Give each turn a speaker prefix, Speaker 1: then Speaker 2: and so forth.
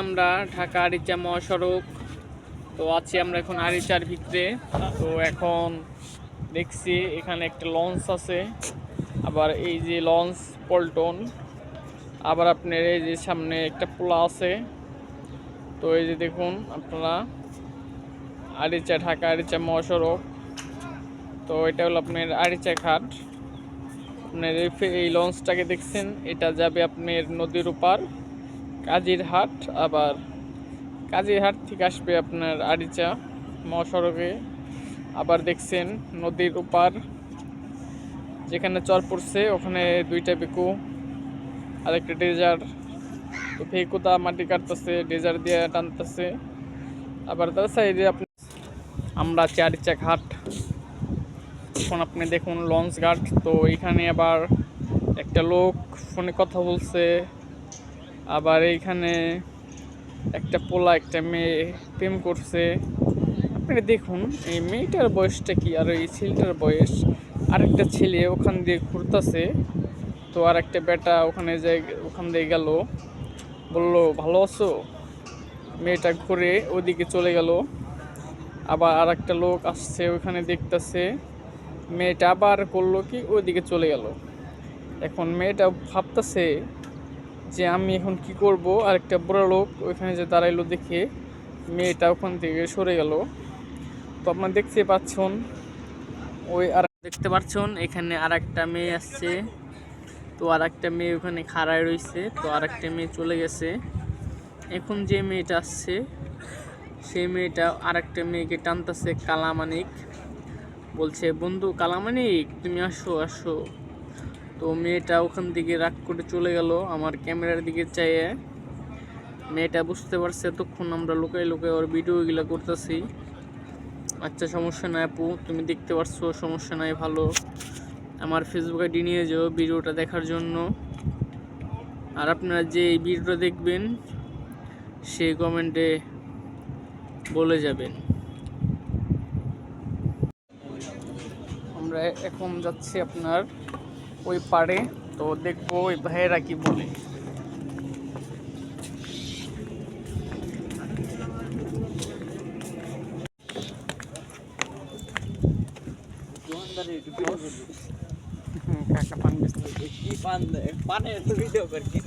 Speaker 1: আমরা ঢাকা আরিচা মহাসড়ক। তো আছি আমরা এখন আরিচার ভিতরে। তো এখন দেখছি এখানে একটা লঞ্চ আছে, আবার এই যে লঞ্চ পল্টন, আবার আপনার এই যে সামনে একটা পোলা আছে। তো এই যে দেখুন আপনারা আরিচা, ঢাকা আরিচা মহাসড়ক। তো এটা হলো আপনার আরিচা ঘাট। আপনার এই লঞ্চটাকে দেখছেন, এটা যাবে আপনার নদীর ওপার কাজিরহাট, আবার কাজিরহাট থেকে আসবে আপনার আরিচা মহাসড়কে। আবার দেখছেন নদীর ওপার যেখানে চর পড়ছে ওখানে দুইটা বেকু আর একটা ডেজার। তো ফেকুদা মাটি কাটতেছে, ডেজার দিয়ে টানতেছে। আবার তার সাইডে আপনি আমরা আছি আরিচা ঘাট। এখন আপনি দেখুন লঞ্চ ঘাট। তো এখানে আবার একটা লোক ফোনে কথা বলছে, আবার এইখানে একটা পোলা একটা মেয়ে প্রেম করছে। আপনি দেখুন এই মেয়েটার বয়সটা কি আর এই ছেলেটার বয়স। আরেকটা ছেলে ওখান দিয়ে ঘুরতেছে। তো আর একটা বেটা ওখান দিয়ে গেল, বললো ভালো আছো। মেয়েটা ঘুরে ওদিকে চলে গেল। আবার আর একটা লোক আসছে ওখানে দেখতেছে, মেয়েটা আবার করলো কি ওইদিকে চলে গেল। এখন মেয়েটা ভাবতেছে যে আমি এখন কি করব। আর একটা বড় লোক ওইখানে যে দাঁড়াইলো দেখে মেয়েটা ওখান থেকে সরে গেল। তো আপনারা দেখতে পাচ্ছেন এখানে আর একটা মেয়ে আসছে। তো আর একটা মেয়ে ওখানে খাড়ায় রয়েছে। তো আর একটা মেয়ে চলে গেছে। এখন যে মেয়েটা আসছে সেই মেয়েটা আর একটা মেয়েকে টানতেছে, কালামানিক বলছে, বন্ধু কালামানিক তুমি আসো আসো। তো মেয়েটা ওখান থেকে রাগ করে চলে গেল আমার ক্যামেরার দিকে চাইয়ে। মেয়েটা বুঝতে পারছে তখন আমরা লুকাই লুকাই ওর ভিডিওগুলো করতেছি। আচ্ছা সমস্যা নাই আপু, তুমি দেখতে পারছো, সমস্যা নাই, ভালো। আমার ফেসবুক আইডি নিয়ে যাও ভিডিওটা দেখার জন্য। আর আপনারা যে এই ভিডিওটা দেখবেন সেই কমেন্টে বলে যাবেন। আমরা এখন যাচ্ছি আপনার ওই পাড়ে। তো দেখবো ওই ভাইয়েরা কি বলে। কাকা পান বেচতে
Speaker 2: কি পান পানের ভিডিও করে কি